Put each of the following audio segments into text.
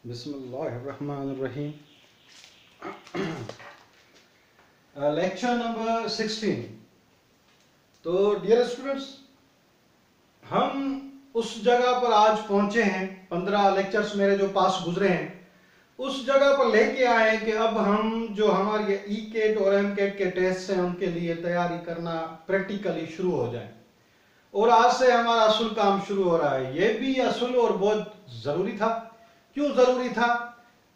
बिस्मिल्लाहिर्रहमानिर्रहीम। Lecture number 16। तो dear students, हम उस जगह पर आज पहुंचे हैं। 15 लेक्चर्स मेरे जो पास गुजरे हैं उस जगह पर लेके आए कि अब हम जो हमारे ई केट और एम केट के टेस्ट हैं उनके लिए तैयारी करना प्रैक्टिकली शुरू हो जाए। और आज से हमारा असल काम शुरू हो रहा है। ये भी असल और बहुत जरूरी था। क्यों जरूरी था?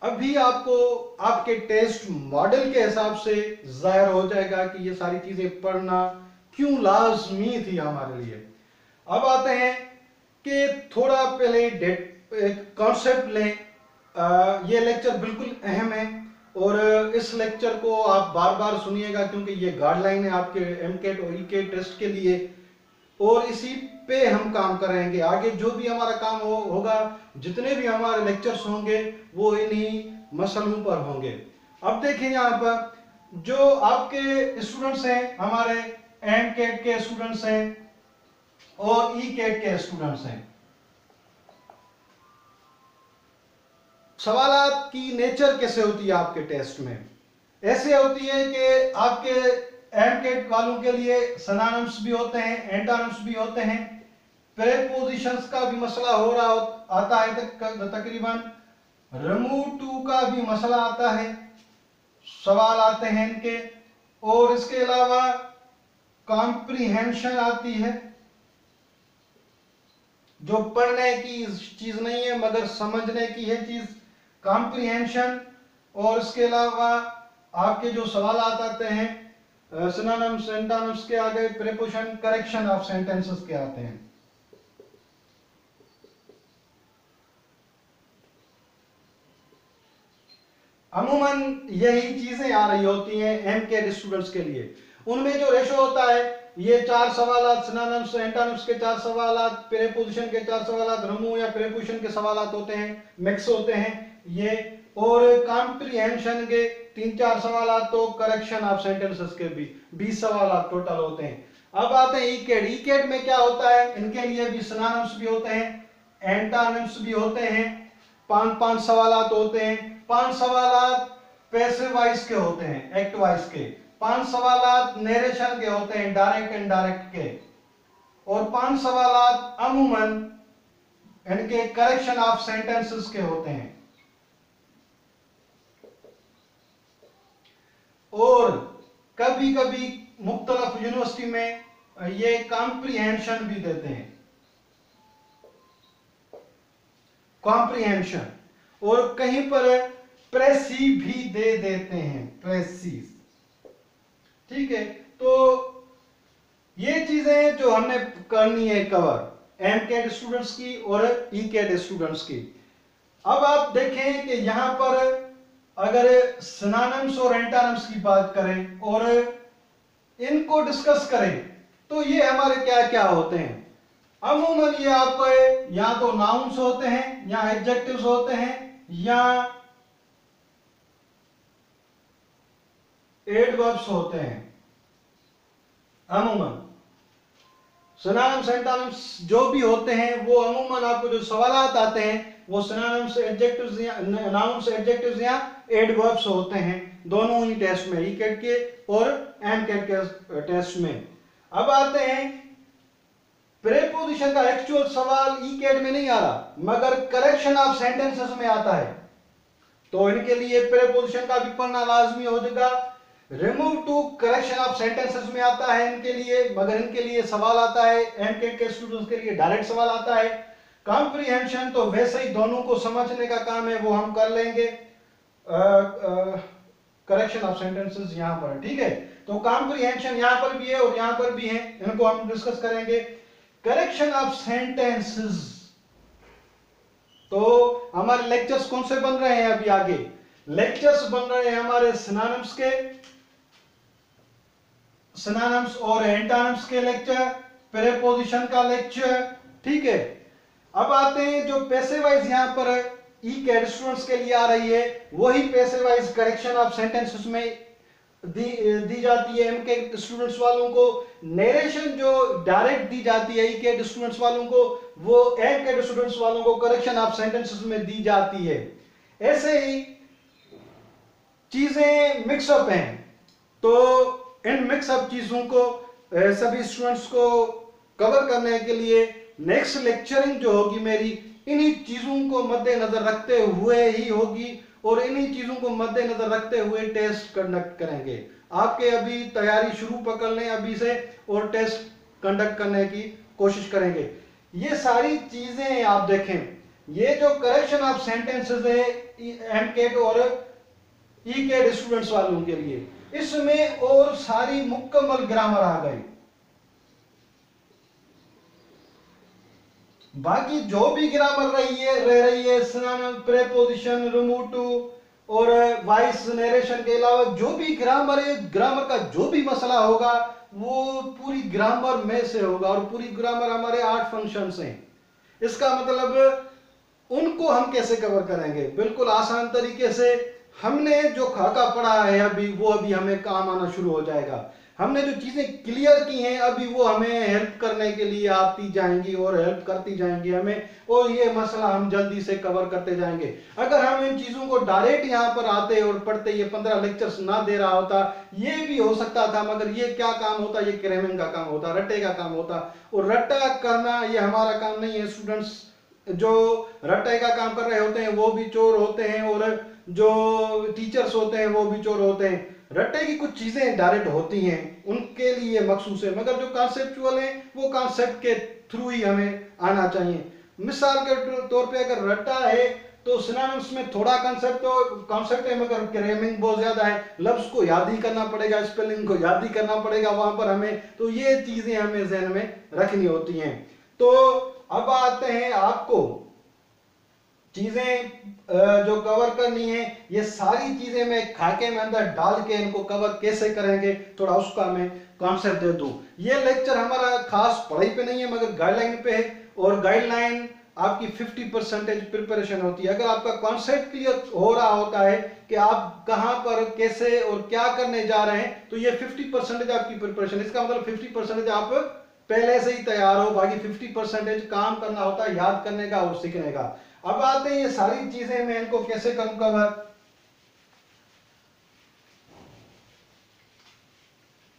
अभी आपको आपके टेस्ट मॉडल के हिसाब से जाहिर हो जाएगा कि ये सारी चीजें पढ़ना क्यों लाजमी थी हमारे लिए। अब आते हैं कि थोड़ा पहले एक कॉन्सेप्ट लें। ये लेक्चर बिल्कुल अहम है और इस लेक्चर को आप बार बार सुनिएगा क्योंकि ये गाइडलाइन है आपके एमकेट और ईकेट टेस्ट के लिए और इसी पे हम काम करेंगे। आगे जो भी हमारा काम होगा, जितने भी हमारे लेक्चर्स होंगे वो इन्हीं मसलों पर होंगे। अब देखिए यहाँ पर जो आपके स्टूडेंट्स हैं, हमारे एमकेट के स्टूडेंट्स हैं और ईकेट के स्टूडेंट्स हैं। सवालात की नेचर कैसे होती है आपके टेस्ट में? ऐसे होती है कि आपके एमकेट वालों के लिए सिनोनिम्स भी होते हैं, एंटोनिम्स भी होते हैं, प्रीपोजिशंस का भी मसला हो रहा आता है तकरीबन, रिमूव टू का भी मसला आता है, सवाल आते हैं इनके। और इसके अलावा कॉम्प्रिहेंशन आती है जो पढ़ने की चीज नहीं है मगर समझने की है चीज, कॉम्प्रिहेंशन। और इसके अलावा आपके जो सवाल आते हैं सिनोनिम्स एंटोनिम्स के आगे प्रीपोजिशन, करेक्शन ऑफ सेंटेंसेस के आते हैं। अमूमन यही चीजें आ रही होती हैं एमकेट स्टूडेंट्स के लिए। उनमें जो रेशो होता है, ये 4 सवालात सिनोनिम्स एंटोनिम्स के 4 सवालात, प्रीपोजिशन के 4 सवालात, रिमूव या प्रीपोजिशन के सवालात होते हैं, मिक्स होते हैं ये। और कॉम्प्रिहेंशन के 3-4 सवालात, तो करेक्शन ऑफ सेंटेंसेस के भी 20 सवालात टोटल होते हैं। अब आते हैं ईकेट। ईकेट में क्या होता है? इनके लिए भी सिनोनिम्स भी होते हैं, एंटोनिम्स भी होते हैं, 5-5 सवालात होते हैं। 5 सवालात पैसिव वॉइस के होते हैं, एक्ट वॉइस के। 5 सवालात नरेशन के होते हैं, डायरेक्ट इनडायरेक्ट के। और 5 सवालात अमूमन इनके करेक्शन ऑफ सेंटेंसेस के होते हैं। और कभी कभी मुख्तलिफ यूनिवर्सिटी में ये कॉम्प्रिहेंशन भी देते हैं, कॉम्प्रिहेंशन। और कहीं पर प्रेसी भी दे देते हैं, प्रेसीज। ठीक है, तो ये चीजें जो हमने करनी है कवर एमकेट स्टूडेंट्स की और ईकेट स्टूडेंट्स की। अब आप देखें कि यहां पर अगर सिनोनिम्स और एंटोनिम्स की बात करें और इनको डिस्कस करें तो ये हमारे क्या क्या होते हैं। अमूमन ये आपको या तो नाउन्स होते हैं, या एडजेक्टिव्स होते हैं, या एडवर्ब्स होते हैं। अमूमन सिनोनिम्स एंटोनिम्स जो भी होते हैं वो अमूमन आपको जो सवालात आते हैं वो सिनोनिम्स एडजेक्टिव्स या नाउन्स एडजेक्टिव्स या एडवर्ब्स होते हैं, दोनों ही टेस्ट में, ईकेट के और एमकेट के टेस्ट में। अब आते हैं प्रीपोजिशन का एक्चुअल सवाल ईकेट में नहीं आ रहा मगर करेक्शन ऑफ सेंटेंसेस में आता है, तो इनके लिए प्रीपोजिशन का भी पढ़ना लाजमी हो जाएगा। Remove to correction of sentences में आता है इनके लिए, मगर इनके लिए सवाल आता है, एमकेट के स्टूडेंट्स के लिए डायरेक्ट सवाल आता है। कॉम्प्रिहेंशन तो वैसे ही दोनों को समझने का काम है, वो हम कर लेंगे। करेक्शन ऑफ सेंटेंसेस यहां पर, ठीक है। तो कॉम्प्रिहेंशन यहां पर भी है और यहां पर भी है, इनको हम डिस्कस करेंगे। करेक्शन ऑफ सेंटेंसेस, तो हमारे लेक्चर्स कौन से बन रहे हैं? अभी आगे लेक्चर्स बन रहे हैं हमारे सिनोनिम्स के, सिनोनिम्स और एंटोनिम्स के लेक्चर, प्रीपोजिशन का लेक्चर, ठीक है। अब आते हैं जो पैसिव वॉइस यहां पर ईकेट स्टूडेंट्स के लिए आ रही है, वही passive voice correction of sentences में दी जाती है एमकेट स्टूडेंट्स वालों को। नरेशन जो डायरेक्ट दी जाती है ईकेट स्टूडेंट्स वालों को, वो एमकेट स्टूडेंट्स वालों को करेक्शन ऑफ सेंटेंसेस में दी जाती है। ऐसे ही चीजें मिक्सअप हैं, तो इन मिक्सअप चीजों को सभी स्टूडेंट्स को कवर करने के लिए नेक्स्ट लेक्चरिंग जो होगी मेरी इन्हीं चीजों को मद्देनजर रखते हुए ही होगी, और इन्हीं चीजों को मद्देनजर रखते हुए टेस्ट कंडक्ट करेंगे। आपके अभी तैयारी शुरू पकड़ लें अभी से, और टेस्ट कंडक्ट करने की कोशिश करेंगे। ये सारी चीजें आप देखें, ये जो करेक्शन ऑफ सेंटेंसेस है एमकेट और ईकेट स्टूडेंट्स वालों के लिए, इसमें और सारी मुकम्मल ग्रामर आ गई। बाकी जो भी ग्रामर रह रही है सिनोनिम, प्रेपोजिशन, रिमूव टू और वॉइस नरेशन के अलावा जो भी ग्रामर है, ग्रामर का जो भी मसला होगा वो पूरी ग्रामर में से होगा। और पूरी ग्रामर हमारे 8 फंक्शंस हैं। इसका मतलब उनको हम कैसे कवर करेंगे? बिल्कुल आसान तरीके से। हमने जो खाका पढ़ा है अभी, वो अभी हमें काम आना शुरू हो जाएगा। हमने जो चीजें क्लियर की हैं अभी, वो हमें हेल्प करने के लिए आती जाएंगी और हेल्प करती जाएंगी हमें, और ये मसला हम जल्दी से कवर करते जाएंगे। अगर हम इन चीजों को डायरेक्ट यहाँ पर आते और पढ़ते, ये 15 लेक्चर्स ना दे रहा होता, ये भी हो सकता था, मगर ये क्या काम होता? ये क्रेमिंग का काम होता, रट्टे का काम होता। और रट्टा करना ये हमारा काम नहीं है। स्टूडेंट्स जो रट्टे का काम कर रहे होते हैं वो भी चोर होते हैं, और जो टीचर्स होते हैं वो भी चोर होते हैं। रट्टे की कुछ चीजें डायरेक्ट होती हैं, उनके लिए मखसूस है, मगर जो कॉन्सेप्चुअल है वो कॉन्सेप्ट के थ्रू ही हमें आना चाहिए। मिसाल के तौर पे अगर रट्टा है तो सिनोनिम्स में थोड़ा कॉन्सेप्ट है, मगर ग्रामर बहुत ज्यादा है। लफ्ज को याद ही करना पड़ेगा, स्पेलिंग को याद ही करना पड़ेगा वहां पर हमें, तो ये चीजें हमें ज़हन में रखनी होती हैं। तो अब आते हैं आपको चीजें जो कवर करनी है, ये सारी चीजें मैं खाके में अंदर डाल के इनको कवर कैसे करेंगे, थोड़ा उसका मैं कॉन्सेप्ट दे दूं। ये लेक्चर हमारा खास पढ़ाई पे नहीं है, मगर गाइडलाइन पे है, और गाइडलाइन आपकी 50% प्रिपरेशन होती है। अगर आपका कॉन्सेप्ट क्लियर हो रहा होता है कि आप कहां पर कैसे और क्या करने जा रहे हैं, तो ये 50% आपकी प्रिपरेशन। इसका मतलब 50% आप पहले से ही तैयार हो, बाकी 50% काम करना होता है, याद करने का और सीखने का। अब आते हैं ये सारी चीजें मैं इनको कैसे करूं कवर।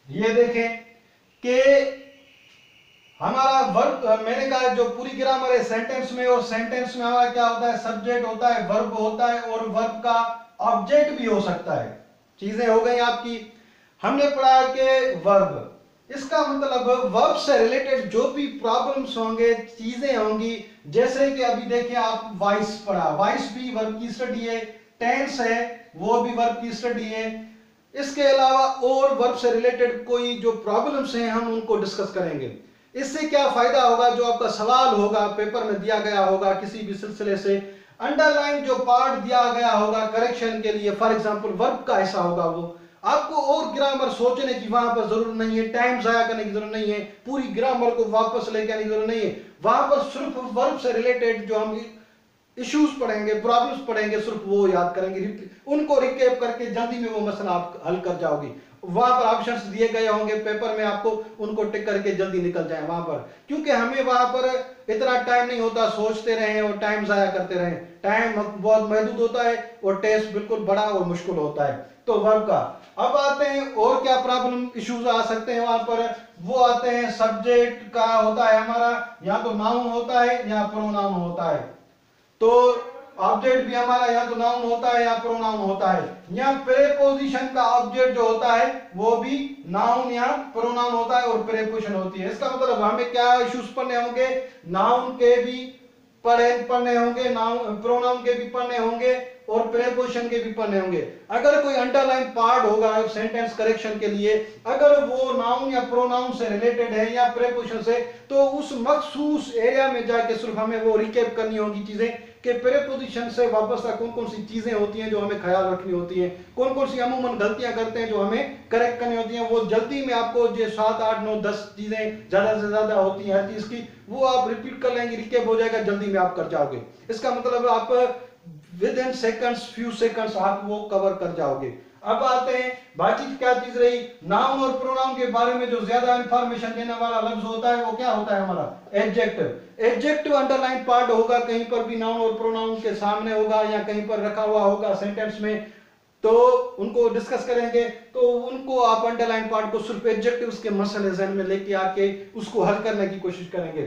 ये देखें कि हमारा वर्ब, मैंने कहा जो पूरी ग्रामर है सेंटेंस में, और सेंटेंस में हमारा क्या होता है? सब्जेक्ट होता है, वर्ब होता है, और वर्ब का ऑब्जेक्ट भी हो सकता है। चीजें हो गई आपकी। हमने पढ़ा कि वर्ब, इसका मतलब वर्ब से रिलेटेड जो भी प्रॉब्लम्स होंगे, चीजें होंगी, जैसे कि अभी देखिए आप वॉइस पढ़ा, वॉइस भी वर्ब की स्टडी है, टेंस है वो भी वर्ब की स्टडी है। इसके अलावा और वर्ब से रिलेटेड कोई जो प्रॉब्लम्स हैं हम उनको डिस्कस करेंगे। इससे क्या फायदा होगा? जो आपका सवाल होगा पेपर में दिया गया होगा किसी भी सिलसिले से, अंडरलाइन जो पार्ट दिया गया होगा करेक्शन के लिए, फॉर एग्जांपल वर्ब का ऐसा होगा, वो आपको और ग्रामर सोचने की वहां पर जरूरत नहीं है, टाइम जाया करने की जरूरत नहीं है, पूरी ग्रामर को वापस लेके आने की जरूरत नहीं है। वहां पर सिर्फ वर्ब से रिलेटेड जो हम इश्यूज पढ़ेंगे, प्रॉब्लम्स पढ़ेंगे, सिर्फ वो याद करेंगे, उनको रिकैप करके जल्दी में वो मसला आप हल कर जाओगे। वहां पर ऑप्शंस दिए गए होंगे पेपर में, आपको उनको टिक करके जल्दी निकल जाए वहां पर, क्योंकि हमें वहां पर इतना टाइम नहीं होता सोचते रहें और टाइम जाया करते रहें। टाइम बहुत महदूद होता है और टेस्ट बिल्कुल बड़ा और मुश्किल होता है। तो वर्ब का अब आते हैं और क्या प्रॉब्लम इश्यूज आ सकते हैं वहां पर, वो आते हैं सब्जेक्ट का होता है हमारा, या तो नाउन होता है या प्रोनाउन होता है। तो ऑब्जेक्ट भी हमारा या तो नाउन होता है या प्रोनाउन होता है, या प्रेपोजिशन का ऑब्जेक्ट जो होता है वो भी नाउन या प्रोनाउन होता है और प्रेपोजिशन होती है। इसका मतलब हमें क्या इश्यूज पढ़ने होंगे? नाउन के भी पढ़ने होंगे, नाउन प्रोनाउन के भी पढ़ने होंगे और प्रेपोजिशन के भी पढ़ने होंगे। अगर कोई अंडरलाइन पार्ट होगा सेंटेंस करेक्शन के लिए, अगर वो नाउन या प्रोनाउन से रिलेटेड है या प्रेपोजिशन से, तो उस मखसूस एरिया में जाके सिर्फ हमें वो रिकैप करनी होगी चीजें कि प्रेपोजिशन से वापस तक कौन कौन सी चीजें होती हैं जो हमें ख्याल रखनी होती हैं, कौन कौन सी अमूमन गलतियां करते हैं जो हमें करेक्ट करनी होती हैं। वो जल्दी में आपको जो 7 8 9 10 चीजें ज्यादा से ज्यादा होती हैं हर चीज की, वो आप रिपीट कर लेंगे, रिकैप हो जाएगा, जल्दी में आप कर जाओगे। इसका मतलब आप with in seconds, few seconds आप वो कवर कर जाओगे। अब आते हैं बाकी क्या चीज रही, नाउन और प्रोनाउन के बारे में जो ज्यादा इंफॉर्मेशन देने वाला लफ्ज होता है वो क्या होता है हमारा एडजेक्टिव। एडजेक्टिव अंडरलाइन पार्ट होगा, कहीं पर भी नाउन और प्रोनाउन के सामने होगा या कहीं पर रखा हुआ होगा सेंटेंस में, तो उनको डिस्कस करेंगे। तो उनको आप अंडरलाइन पार्ट को सिर्फ एडजेक्टिव्स के मसले जहन में लेके आके उसको हल करने की कोशिश करेंगे।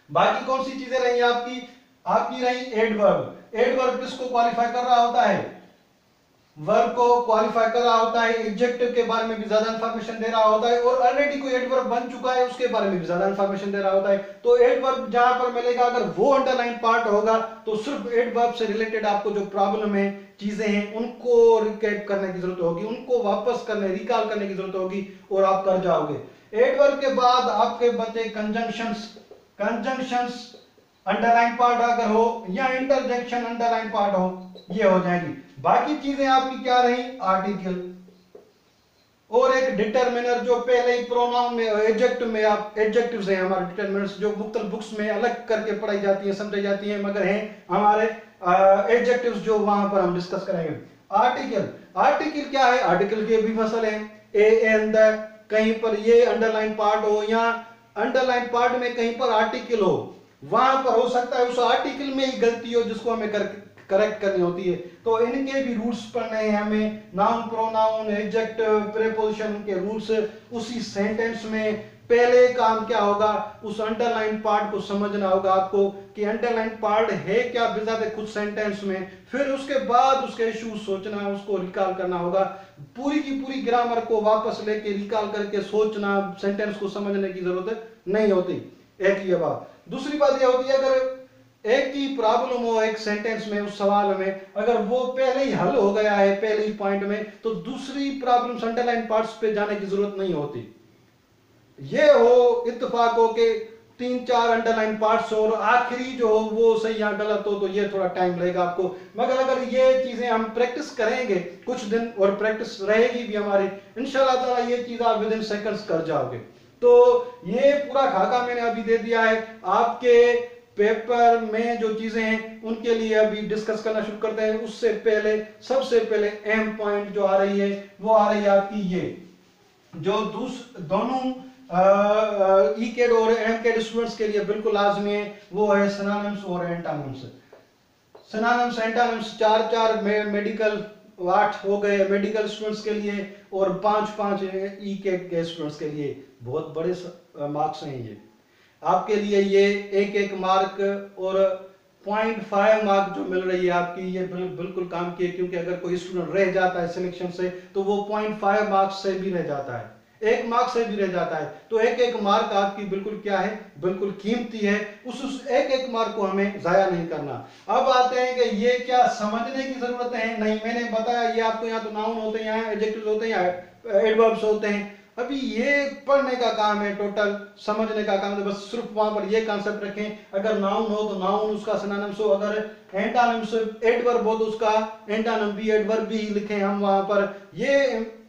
बाकी कौन सी चीजें रही आपकी रही एडवर्ब। एडवर्ब किसको क्वालिफाई कर रहा होता है, वर्ब को क्वालिफाई कर रहा होता है, एडजेक्टिव के बारे में भी ज्यादा इंफॉर्मेशन दे रहा होता है, और ऑलरेडी कोई एडवर्ब बन चुका है उसके बारे में भी ज्यादा इंफॉर्मेशन दे रहा होता है। तो एडवर्ब जहां पर मिलेगा अगर वो अंडरलाइन पार्ट होगा तो सिर्फ एडवर्ब से रिलेटेड आपको जो प्रॉब्लम है चीजें हैं उनको रिकैप करने की जरूरत होगी, उनको वापस करने रिकॉल करने की जरूरत होगी और आप कर जाओगे। एडवर्ब के बाद आपके बचे कंजंक्शंस। कंजंक्शंस अंडरलाइन पार्ट अगर हो या इंटरजेक्शन अंडरलाइन पार्ट हो ये हो जाएगी। बाकी चीजें आपकी क्या रही, आर्टिकल और एक डिटरमिनर जो पहले ही प्रोनाउन में एडजेक्टिव में आप एडजेक्टिव्स हैं हमारे डिटरमिनर्स जो मुख्तलिफ बुक्स में अलग करके पढ़ाई जाती है समझाई जाती है, मगर हैं हमारे एडजेक्टिव्स जो वहां पर हम डिस्कस करेंगे। आर्टिकल, आर्टिकल क्या है, आर्टिकल के भी मसले हैं, ए एंड द, कहीं पर ये अंडरलाइन पार्ट हो या अंडरलाइन पार्ट में कहीं पर आर्टिकल हो, वहां पर हो सकता है उस आर्टिकल में ही गलती हो जिसको हमें करेक्ट करनी होती है। तो इनके भी रूल्स पढ़ने हैं हमें, नाउन प्रोनाउन एडजेक्टिव प्रीपोजिशन के रूल्स। उसी सेंटेंस में पहले काम क्या होगा, उस अंडरलाइन पार्ट को समझना होगा आपको कि अंडरलाइन पार्ट है क्या बिजाते खुद सेंटेंस में, फिर उसके बाद उसके इश्यूज सोचना, उसको रिकॉल करना होगा, पूरी की पूरी ग्रामर को वापस लेके रिकॉल करके सोचना, सेंटेंस को समझने की जरूरत नहीं होती। एक ये बात। दूसरी बात ये होती है अगर एक ही प्रॉब्लम हो एक सेंटेंस में उस सवाल में, अगर वो पहले ही हल हो गया है पहले ही पॉइंट में, तो दूसरी प्रॉब्लम्स अंडरलाइन पार्ट्स पे जाने की जरूरत नहीं होती। ये हो इत्तेफाक हो के 3-4 अंडरलाइन पार्ट्स हो और आखिरी जो हो वो सही या गलत हो, तो ये थोड़ा टाइम लगेगा आपको। मगर अगर ये चीजें हम प्रैक्टिस करेंगे कुछ दिन और प्रैक्टिस रहेगी भी हमारी, इंशाल्लाह ताला ये चीज आप विद इन सेकंड्स कर जाओगे। तो ये पूरा खाका मैंने अभी दे दिया है आपके पेपर में जो चीजें हैं उनके लिए अभी डिस्कस करना शुरू करते हैं। उससे पहले सबसे पहले एम पॉइंट जो आ रही है वो आ रही है आपकी ये जो दोनों ईकेड और एमकेड स्टूडेंट्स के लिए बिल्कुल लाजमी है, वो है सिनोनिम्स और एंटोनिम्स। सिनोनिम्स एंटोनिम्स 4-4 मेडिकल 8 हो गए मेडिकल स्टूडेंट्स के लिए और 5-5 ईकेड के स्टूडेंट्स के लिए। बहुत बड़े मार्क्स हैं ये आपके लिए, ये 1-1 मार्क और 0.5 मार्क जो मिल रही है आपकी, ये बिल्कुल काम की है, क्योंकि अगर कोई स्टूडेंट रह जाता है सिलेक्शन से तो वो 0.5 मार्क्स से भी रह जाता है, 1 मार्क से भी रह जाता है। तो 1-1 मार्क आपकी बिल्कुल क्या है, बिल्कुल कीमती है, उस 1-1 मार्क को हमें जाया नहीं करना। अब आते हैं कि ये क्या समझने की जरूरत है, नहीं मैंने बताया ये आपको यहाँ तो नाउन होते हैं, यहाँ एडजेक्टिव्स होते हैं, यहाँ एडवर्ब्स होते हैं। अभी ये पढ़ने का काम है, टोटल समझने का काम है, बस सिर्फ वहां पर ये कॉन्सेप्ट रखें। अगर नाउन हो तो नाउन उसका सिनोनिम्स हो, अगर एंटोनिम्स एडवर्ब हो तो उसका एंटोनिम भी एडवर्ब भी लिखें हम वहां पर। ये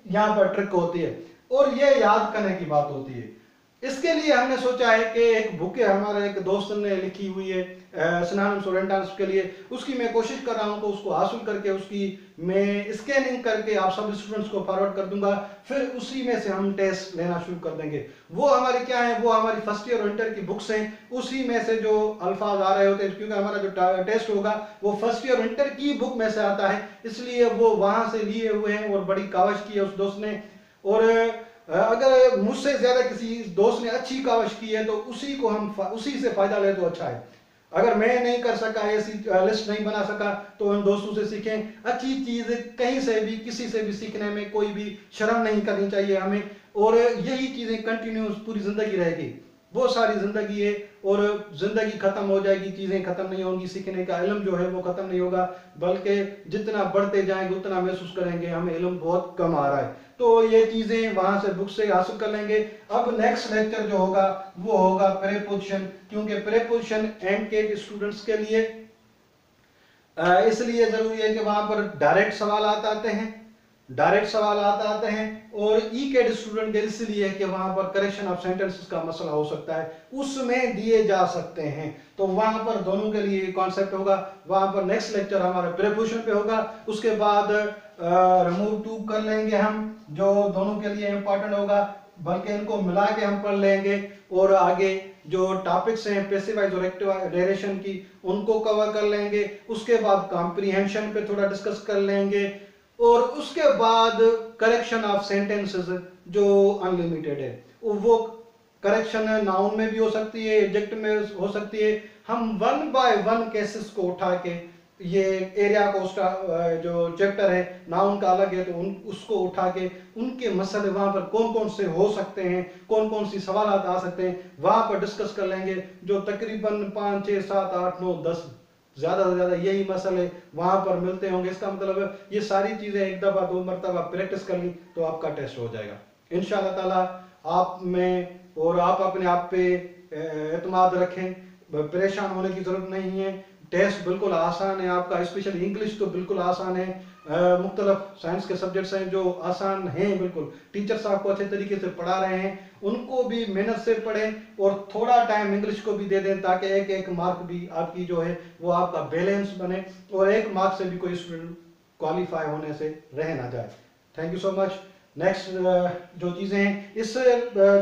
यहाँ पर ट्रिक होती है और ये याद करने की बात होती है। इसके लिए हमने सोचा है कि एक बुक है हमारे एक दोस्त ने लिखी हुई है सिनोनिम्स और एंटोनिम्स के लिए, उसकी मैं कोशिश कर रहा हूं कि उसको हासिल करके उसकी मैं स्कैनिंग करके आप सब स्टूडेंट्स को फॉरवर्ड कर दूंगा, फिर उसी में से हम टेस्ट लेना शुरू कर देंगे। वो हमारी क्या है, वो हमारी फर्स्ट ईयर और इंटर की बुक्स हैं, उसी में से जो अल्फाज आ रहे होते हैं, क्योंकि हमारा जो टेस्ट होगा वो फर्स्ट ईयर और इंटर की बुक में से आता है, इसलिए वो वहां से लिए हुए हैं और बड़ी कावश की है उस दोस्त ने। और अगर मुझसे ज्यादा किसी दोस्त ने अच्छी कावश की है तो उसी को हम उसी से फायदा ले तो अच्छा है। अगर मैं नहीं कर सका, ऐसी लिस्ट नहीं बना सका, तो उन दोस्तों से सीखें। अच्छी चीज कहीं से भी किसी से भी सीखने में कोई भी शर्म नहीं करनी चाहिए हमें, और यही चीजें कंटिन्यूस पूरी जिंदगी रहेगी। बहुत सारी जिंदगी है और जिंदगी खत्म हो जाएगी, चीजें खत्म नहीं होंगी, सीखने का इल्म जो है वो खत्म नहीं होगा, बल्कि जितना बढ़ते जाएंगे उतना महसूस करेंगे हमें इल्म बहुत कम आ रहा है। तो ये चीजें वहां से बुक से हासिल कर लेंगे। अब नेक्स्ट लेक्चर जो होगा वो होगा प्रीपोजिशन, क्योंकि प्रीपोजिशन एमकेड स्टूडेंट्स के लिए इसलिए जरूरी है कि वहां पर डायरेक्ट सवाल आते हैं डायरेक्ट सवाल आते हैं, और ई के स्टूडेंट के इसलिए कि वहां पर करेक्शन ऑफ सेंटेंसेस का मसला हो सकता है, उसमें दिए जा सकते हैं। तो वहां पर दोनों के लिए कॉन्सेप्ट होगा। वहां पर नेक्स्ट लेक्चर हमारे प्रीपोजिशन पे होगा, उसके बाद रिमूव टू कर लेंगे हम, जो दोनों के लिए इंपॉर्टेंट होगा, बल्कि इनको मिला के हम पढ़ लेंगे। और आगे जो टॉपिक्स हैं पैसिव वॉइस और एक्टिव डायरेक्शन की, उनको कवर कर लेंगे। उसके बाद कॉम्प्रिहेंशन पे थोड़ा डिस्कस कर लेंगे, और उसके बाद करेक्शन ऑफ सेंटेंसेस जो अनलिमिटेड है। वो करेक्शन नाउन में भी हो सकती है, एडजेक्ट में हो सकती है। हम वन बाय वन केसेस को उठा के, ये एरिया को उसका जो चैप्टर है नाउन का अलग है, तो उसको उठा के उनके मसले वहां पर कौन कौन से हो सकते हैं, कौन कौन सी सवाल आ सकते हैं, वहां पर डिस्कस कर लेंगे। जो तकरीबन 5, 6, 7, 8, 9, 10 ज्यादा से ज्यादा यही मसले वहां पर मिलते होंगे। इसका मतलब ये सारी चीजें एक दफा 2 मरतबा प्रैक्टिस कर ली तो आपका टेस्ट हो जाएगा इंशाल्लाह ताला। आप में और आप अपने आप पे एतमाद रखें, परेशान होने की जरूरत नहीं है। टेस्ट बिल्कुल आसान है आपका, स्पेशली इंग्लिश तो बिल्कुल आसान है। मुख्तलिफ साइंस के सब्जेक्ट्स हैं जो आसान हैं बिल्कुल, टीचर्स आपको अच्छे तरीके से पढ़ा रहे हैं, उनको भी मेहनत से पढ़ें और थोड़ा टाइम इंग्लिश को भी दे दें, ताकि एक एक मार्क भी आपकी जो है वो आपका बैलेंस बने, और एक मार्क से भी कोई स्टूडेंट क्वालिफाई होने से रह ना जाए। Thank you so much. Next जो चीज़ें हैं, इस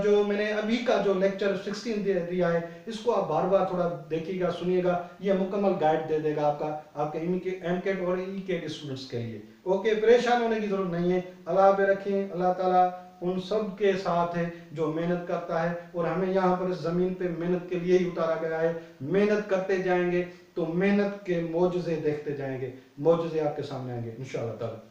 जो मैंने अभी का जो लेक्चर 16 दिया है, इसको आप बार बार थोड़ा देखिएगा, सुनिएगा। ये मुकम्मल गाइड दे देगा आपके एमकेट और ईकेट स्टूडेंट्स के लिए। ओके, परेशान होने की जरूरत नहीं है। अल्लाह पे रखें, अल्लाह ताला उन सब के साथ है जो मेहनत करता है, और हमें यहाँ पर इस जमीन पे मेहनत के लिए ही उतारा गया है। मेहनत करते जाएंगे तो मेहनत के मौजज़े देखते जाएंगे, मौजज़े आपके सामने आएंगे इंशाअल्लाह ताला।